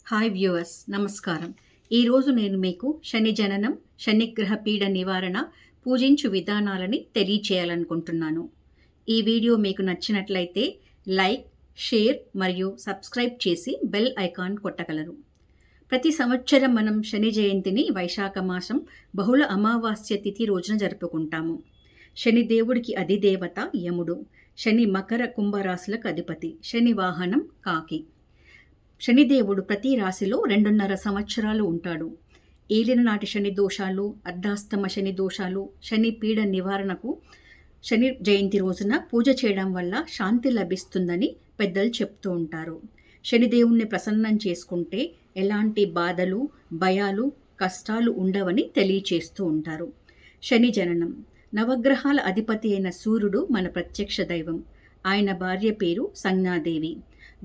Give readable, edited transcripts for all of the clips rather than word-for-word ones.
Hi viewers, నమస్కారం. ఈరోజు నేను మీకు శని జననం, శనిగ్రహ పీడ నివారణ, పూజించు విధానాలని తెలియచేయాలనుకుంటున్నాను. ఈ వీడియో మీకు నచ్చినట్లయితే లైక్, షేర్ మరియు సబ్స్క్రైబ్ చేసి బెల్ ఐకాన్ కొట్టగలరు. ప్రతి సంవత్సరం మనం శని జయంతిని వైశాఖ మాసం బహుళ అమావాస్య తిథి రోజున జరుపుకుంటాము. శని దేవుడికి అధిదేవత యముడు. శని మకర కుంభరాశులకు అధిపతి. శని వాహనం కాకి. శనిదేవుడు ప్రతి రాశిలో 2.5 సంవత్సరాలు ఉంటాడు. ఏలిన నాటి శని దోషాలు, అర్ధాస్తమ శని దోషాలు, శని పీడ నివారణకు శని జయంతి రోజున పూజ చేయడం వల్ల శాంతి లభిస్తుందని పెద్దలు చెప్తూ ఉంటారు. శనిదేవుణ్ణి ప్రసన్నం చేసుకుంటే ఎలాంటి బాధలు, భయాలు, కష్టాలు ఉండవని తెలియచేస్తూ ఉంటారు. శని జననం. నవగ్రహాల అధిపతి అయిన సూర్యుడు మన ప్రత్యక్ష దైవం. ఆయన భార్య పేరు సంజ్ఞాదేవి.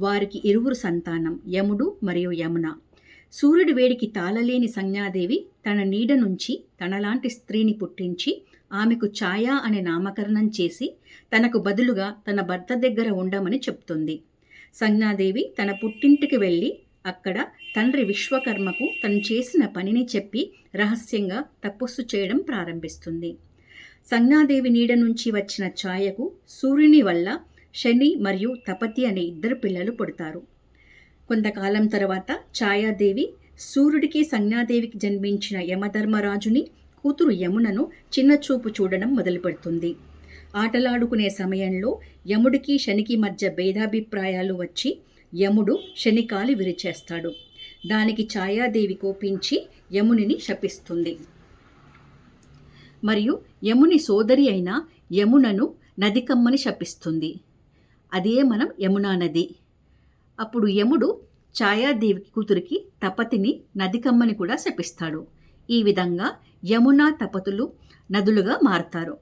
వారికి ఇరువురు సంతానం, యముడు మరియు యమున. సూర్యుడి వేడికి తాళలేని సంజ్ఞాదేవి తన నీడ నుంచి తనలాంటి స్త్రీని పుట్టించి ఆమెకు ఛాయ అనే నామకరణం చేసి తనకు బదులుగా తన భర్త దగ్గర ఉండమని చెప్తుంది. సంజ్ఞాదేవి తన పుట్టింటికి వెళ్ళి అక్కడ తండ్రి విశ్వకర్మకు తను చేసిన పనిని చెప్పి రహస్యంగా తపస్సు చేయడం ప్రారంభిస్తుంది. సంజ్ఞాదేవి నీడ నుంచి వచ్చిన ఛాయకు సూర్యుని వల్ల శని మరియు తపతి అనే 2 పిల్లలు పుడతారు. కొంతకాలం తర్వాత ఛాయాదేవి సూర్యుడికి సంజ్ఞాదేవికి జన్మించిన యమధర్మరాజుని కూతురు యమునను చిన్నచూపు చూడడం మొదలుపెడుతుంది. ఆటలాడుకునే సమయంలో యముడికి శనికి మధ్య భేదాభిప్రాయాలు వచ్చి యముడు శని కాలి విరిచేస్తాడు. దానికి ఛాయాదేవి కోపించి యమునిని శపిస్తుంది. మరియు యముని సోదరి అయిన యమునను నదికమ్మని శపిస్తుంది. అదే మనం యమునా నది. అప్పుడు యముడు ఛాయాదేవికి కూతురికి తపతిని నదికమ్మని కూడా శపిస్తాడు. ఈ విధంగా యమున తపతులు నదులుగా మారతారు.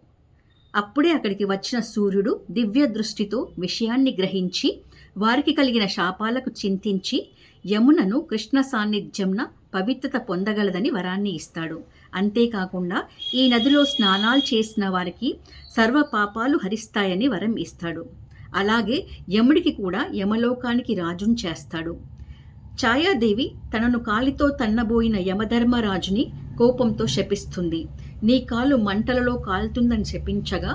అప్పుడే అక్కడికి వచ్చిన సూర్యుడు దివ్య దృష్టితో విషయాన్ని గ్రహించి వారికి కలిగిన శాపాలకు చింతించి యమునను కృష్ణ సాన్నిధ్యంన పవిత్రత పొందగలదని వరాన్ని ఇస్తాడు. అంతేకాకుండా ఈ నదిలో స్నానాలు చేసిన వారికి సర్వ పాపాలు హరిస్తాయని వరం ఇస్తాడు. అలాగే యముడికి కూడా యమలోకానికి రాజును చేస్తాడు. ఛాయాదేవి తనను కాలితో తన్నబోయిన యమధర్మరాజుని కోపంతో శపిస్తుంది. నీ కాలు మంటలలో కాలుతుందని శపించగా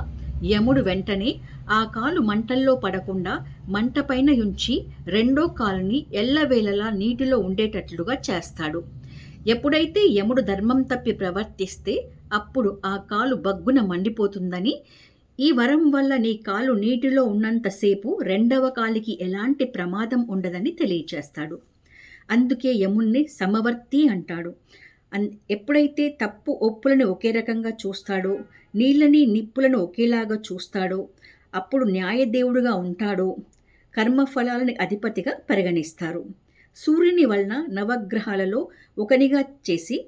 యముడు వెంటనే ఆ కాలు మంటల్లో పడకుండా మంటపైన ఉంచి 2వ కాలుని ఎల్లవేళలా నీటిలో ఉండేటట్లుగా చేస్తాడు. ఎప్పుడైతే యముడు ధర్మం తప్పి ప్రవర్తిస్తే అప్పుడు ఆ కాలు బగ్గున మండిపోతుందని, ఈ వరం వల్ల నీ కాలు నీటిలో ఉన్నంతసేపు 2వ కాలికి ఎలాంటి ప్రమాదం ఉండదని తెలియచేస్తాడు. అందుకే యముణ్ణి సమవర్తి అంటాడు. ఎప్పుడైతే తప్పు ఒప్పులను ఒకే రకంగా చూస్తాడో, నీళ్ళని నిప్పులను ఒకేలాగా చూస్తాడో, అప్పుడు న్యాయదేవుడుగా ఉంటాడో, కర్మఫలాలని అధిపతిగా పరిగణిస్తారు. సూర్యుని వలన నవగ్రహాలలో ఒకనిగా చేసి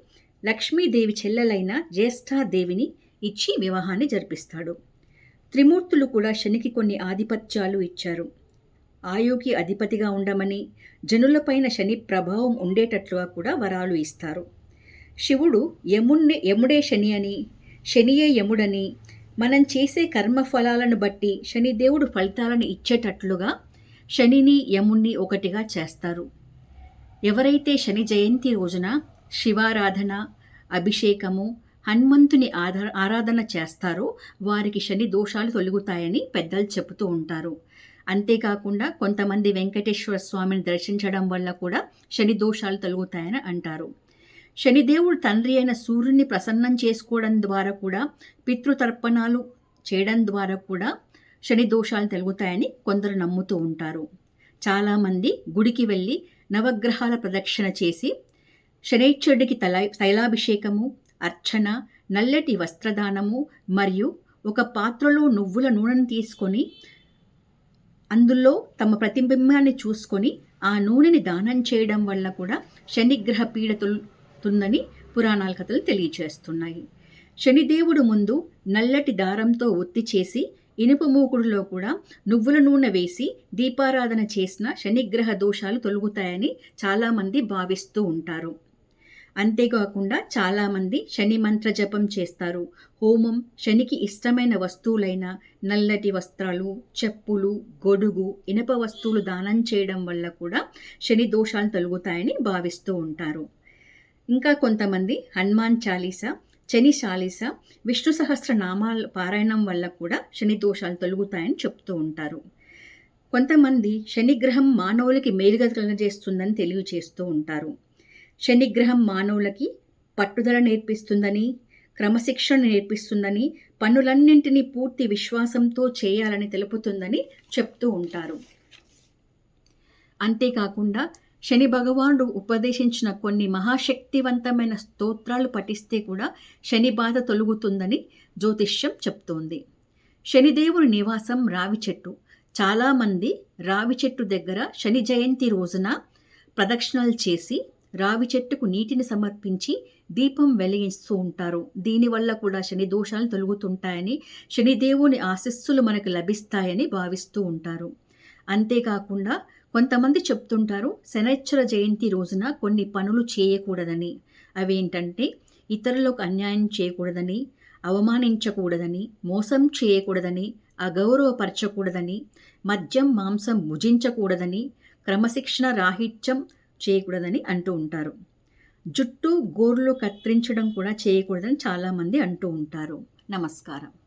లక్ష్మీదేవి చెల్లెలైన జ్యేష్ఠాదేవిని ఇచ్చి వివాహాన్ని జరిపిస్తాడు. త్రిమూర్తులు కూడా శనికి కొన్ని ఆధిపత్యాలు ఇచ్చారు. ఆయుకి అధిపతిగా ఉండమని, జనులపైన శని ప్రభావం ఉండేటట్లుగా కూడా వరాలు ఇస్తారు. శివుడు యముడే శని అని, శనియే యముడని, మనం చేసే కర్మఫలాలను బట్టి శనిదేవుడు ఫలితాలను ఇచ్చేటట్లుగా శనిని యముణ్ణి ఒకటిగా చేస్తారు. ఎవరైతే శని జయంతి రోజున శివారాధన, అభిషేకము, హనుమంతుని ఆరాధన చేస్తారో వారికి శని దోషాలు తొలగుతాయని పెద్దలు చెబుతూ ఉంటారు. అంతేకాకుండా కొంతమంది వెంకటేశ్వర స్వామిని దర్శించడం వల్ల కూడా శని దోషాలు తొలగుతాయని అంటారు. శనిదేవుడు తండ్రి అయిన సూర్యుని ప్రసన్నం చేసుకోవడం ద్వారా కూడా, పితృతర్పణాలు చేయడం ద్వారా కూడా శని దోషాలు తొలగుతాయని కొందరు నమ్ముతూ ఉంటారు. చాలామంది గుడికి వెళ్ళి నవగ్రహాల ప్రదక్షిణ చేసి శనైశ్వరుడికి తైలాభిషేకము, అర్చన, నల్లటి వస్త్రదానము మరియు ఒక పాత్రలో నువ్వుల నూనెను తీసుకొని అందులో తమ ప్రతిబింబాన్ని చూసుకొని ఆ నూనెని దానం చేయడం వల్ల కూడా శనిగ్రహ పీడ తొలుగుతుందని పురాణాల కథలు తెలియచేస్తున్నాయి. శనిదేవుడు ముందు నల్లటి దారంతో ఒత్తి చేసి ఇనుప మూకుడులో కూడా నువ్వుల నూనె వేసి దీపారాధన చేసిన శనిగ్రహ దోషాలు తొలగుతాయని చాలామంది భావిస్తూ ఉంటారు. అంతేకాకుండా చాలామంది శని మంత్ర జపం చేస్తారు. హోమం, శనికి ఇష్టమైన వస్తువులైన నల్లటి వస్త్రాలు, చెప్పులు, గొడుగు, ఇనప వస్తువులు దానం చేయడం వల్ల కూడా శని దోషాలు తొలగుతాయని భావిస్తూ ఉంటారు. ఇంకా కొంతమంది హనుమాన్ చాలీసా, శని చాలీసా, విష్ణు సహస్ర నామాల పారాయణం వల్ల కూడా శని దోషాలు తొలగుతాయని చెప్తూ ఉంటారు. కొంతమంది శనిగ్రహం మానవులకి మేలుగా కలుగజేస్తుందని తెలియజేస్తూ ఉంటారు. శనిగ్రహం మానవులకి పట్టుదల నేర్పిస్తుందని, క్రమశిక్షణ నేర్పిస్తుందని, పనులన్నింటినీ పూర్తి విశ్వాసంతో చేయాలని తెలుపుతుందని చెప్తూ ఉంటారు. అంతేకాకుండా శని భగవానుడు ఉపదేశించిన కొన్ని మహాశక్తివంతమైన స్తోత్రాలు పఠిస్తే కూడా శని బాధ తొలగుతుందని జ్యోతిష్యం చెప్తోంది. శనిదేవుని నివాసం రావి చెట్టు. చాలామంది రావి చెట్టు దగ్గర శని జయంతి రోజున ప్రదక్షిణలు చేసి రావి చెట్టుకు నీటిని సమర్పించి దీపం వెలిగిస్తూ ఉంటారు. దీనివల్ల కూడా శని దోషాలు తొలగుతుంటాయని, శనిదేవుని ఆశీస్సులు మనకు లభిస్తాయని భావిస్తూ ఉంటారు. అంతేకాకుండా కొంతమంది చెప్తుంటారు శనైశ్చర జయంతి రోజున కొన్ని పనులు చేయకూడదని. అవేంటంటే ఇతరులకు అన్యాయం చేయకూడదని, అవమానించకూడదని, మోసం చేయకూడదని, అగౌరవపరచకూడదని, మద్యం మాంసం భుజించకూడదని, క్రమశిక్షణ రాహిత్యం చేయకూడదని అంటూ ఉంటారు. జుట్టు గోర్లు కత్తిరించడం కూడా చేయకూడదని చాలామంది అంటూ ఉంటారు. నమస్కారం.